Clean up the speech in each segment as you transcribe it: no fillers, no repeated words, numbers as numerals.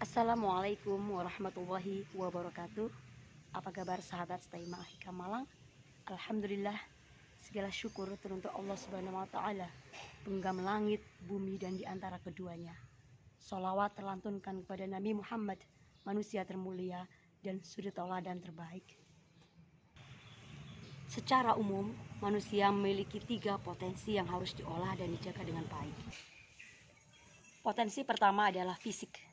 Assalamualaikum warahmatullahi wabarakatuh. Apa kabar sahabat Stay Mahika Malang? Alhamdulillah, segala syukur teruntuk Allah Subhanahu wa taala, penggam langit, bumi dan di antara keduanya. Sholawat terlantunkan kepada Nabi Muhammad, manusia termulia dan suri tauladan terbaik. Secara umum, manusia memiliki 3 potensi yang harus diolah dan dijaga dengan baik. Potensi pertama adalah fisik.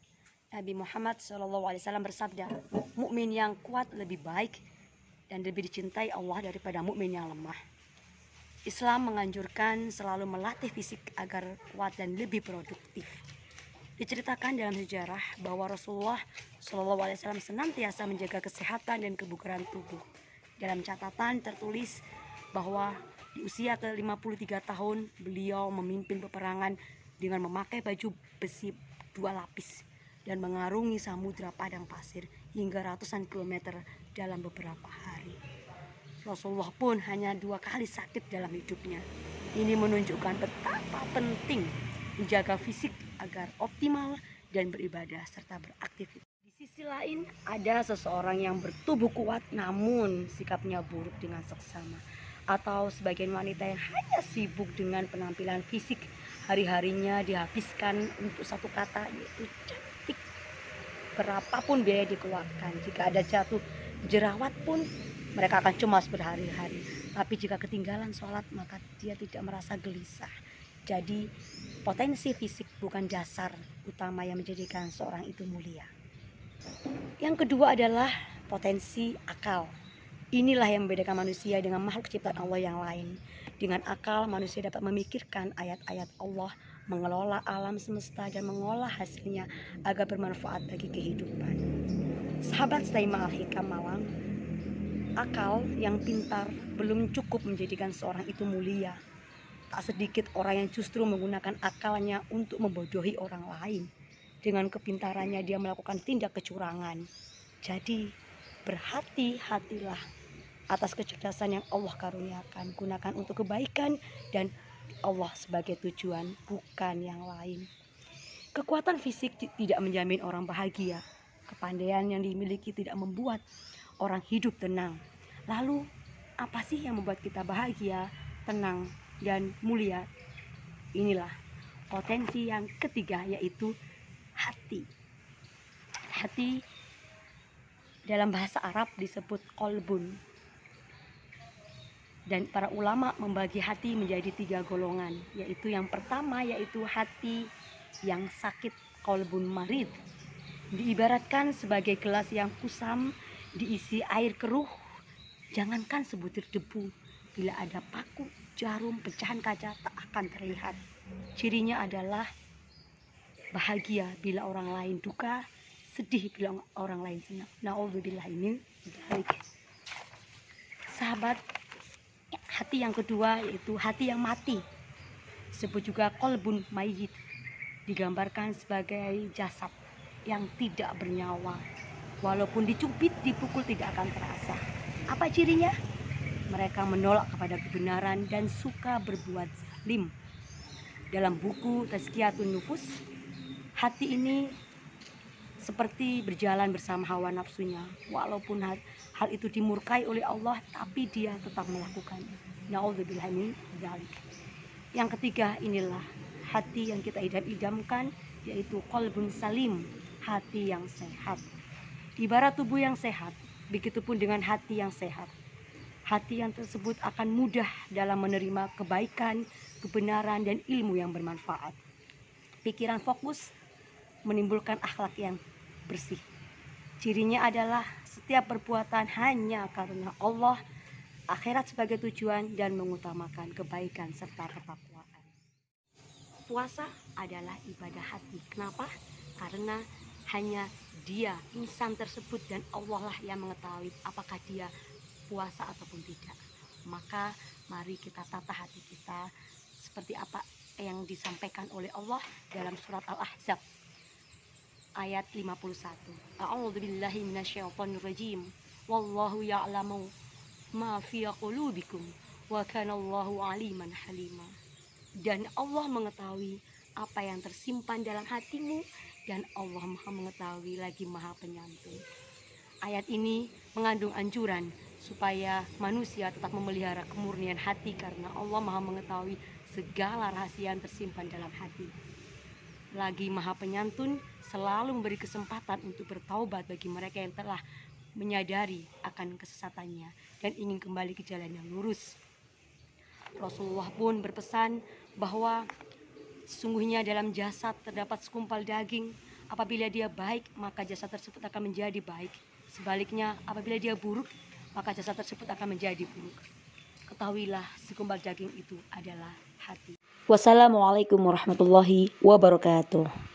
Nabi Muhammad SAW bersabda, mukmin yang kuat lebih baik dan lebih dicintai Allah daripada mukmin yang lemah. Islam menganjurkan selalu melatih fisik agar kuat dan lebih produktif. Diceritakan dalam sejarah bahwa Rasulullah SAW senantiasa menjaga kesehatan dan kebugaran tubuh. Dalam catatan tertulis bahwa di usia ke-53 tahun beliau memimpin peperangan dengan memakai baju besi 2 lapis dan mengarungi samudra padang pasir hingga ratusan kilometer dalam beberapa hari. Rasulullah pun hanya 2 kali sakit dalam hidupnya. Ini menunjukkan betapa penting menjaga fisik agar optimal dan beribadah serta beraktivitas. Di sisi lain, ada seseorang yang bertubuh kuat namun sikapnya buruk dengan seksama, atau sebagian wanita yang hanya sibuk dengan penampilan fisik, hari-harinya dihabiskan untuk satu kata, yaitu cantik. Berapapun biaya dikeluarkan, jika ada jatuh jerawat pun mereka akan cemas berhari-hari. Tapi jika ketinggalan sholat, maka dia tidak merasa gelisah. Jadi potensi fisik bukan dasar utama yang menjadikan seorang itu mulia. Yang kedua adalah potensi akal. Inilah yang membedakan manusia dengan makhluk ciptaan Allah yang lain. Dengan akal, manusia dapat memikirkan ayat-ayat Allah, mengelola alam semesta dan mengolah hasilnya agar bermanfaat bagi kehidupan. Sahabat Stay Mahika Malang, akal yang pintar belum cukup menjadikan seorang itu mulia. Tak sedikit orang yang justru menggunakan akalnya untuk membodohi orang lain. Dengan kepintarannya dia melakukan tindak kecurangan. Jadi berhati-hatilah atas kecerdasan yang Allah karuniakan. Gunakan untuk kebaikan dan Allah sebagai tujuan, bukan yang lain. Kekuatan fisik tidak menjamin orang bahagia. Kepandaian yang dimiliki tidak membuat orang hidup tenang. Lalu apa sih yang membuat kita bahagia, tenang, dan mulia? Inilah potensi yang ketiga, yaitu hati. Hati dalam bahasa Arab disebut kolbun. Dan para ulama membagi hati menjadi 3 golongan, yaitu yang pertama yaitu hati yang sakit, kolbun marid. Diibaratkan sebagai gelas yang kusam diisi air keruh. Jangankan sebutir debu, bila ada paku, jarum, pecahan kaca tak akan terlihat. Cirinya adalah bahagia bila orang lain duka, sedih bila orang lain senang. Na'udzubillah min dzalik. Sahabat, hati yang kedua yaitu hati yang mati. Disebut juga kolbun mayyit. Digambarkan sebagai jasad yang tidak bernyawa. Walaupun dicubit, dipukul tidak akan terasa. Apa cirinya? Mereka menolak kepada kebenaran dan suka berbuat zalim. Dalam buku Tazkiyatun Nufus, hati ini seperti berjalan bersama hawa nafsunya. Walaupun hal itu dimurkai oleh Allah, tapi dia tetap melakukannya. Na'udzubillah min dzalik. Yang ketiga, inilah hati yang kita idam-idamkan, yaitu qalbun salim, hati yang sehat. Ibarat tubuh yang sehat, begitupun dengan hati yang sehat. Hati yang tersebut akan mudah dalam menerima kebaikan, kebenaran, dan ilmu yang bermanfaat. Pikiran fokus menimbulkan akhlak yang bersih. Cirinya adalah setiap perbuatan hanya karena Allah, akhirat sebagai tujuan, dan mengutamakan kebaikan serta ketakwaan. Puasa adalah ibadah hati. Kenapa? Karena hanya dia, insan tersebut, dan Allah lah yang mengetahui apakah dia puasa ataupun tidak. Maka mari kita tata hati kita seperti apa yang disampaikan oleh Allah dalam surat Al-Ahzab ayat 51. A'udzubillahi minasyaitonirrajim. Wallahu ya'lamu ma fi qulubikum wa kana Allahu aliman halima. Dan Allah mengetahui apa yang tersimpan dalam hatimu dan Allah Maha Mengetahui lagi Maha Penyantun. Ayat ini mengandung anjuran supaya manusia tetap memelihara kemurnian hati karena Allah Maha Mengetahui segala rahasia yang tersimpan dalam hati. Lagi Maha Penyantun selalu memberi kesempatan untuk bertaubat bagi mereka yang telah menyadari akan kesesatannya dan ingin kembali ke jalan yang lurus. Rasulullah pun berpesan bahwa sesungguhnya dalam jasad terdapat segumpal daging. Apabila dia baik, maka jasad tersebut akan menjadi baik. Sebaliknya, apabila dia buruk, maka jasad tersebut akan menjadi buruk. Ketahuilah, segumpal daging itu adalah hati. Wassalamualaikum warahmatullahi wabarakatuh.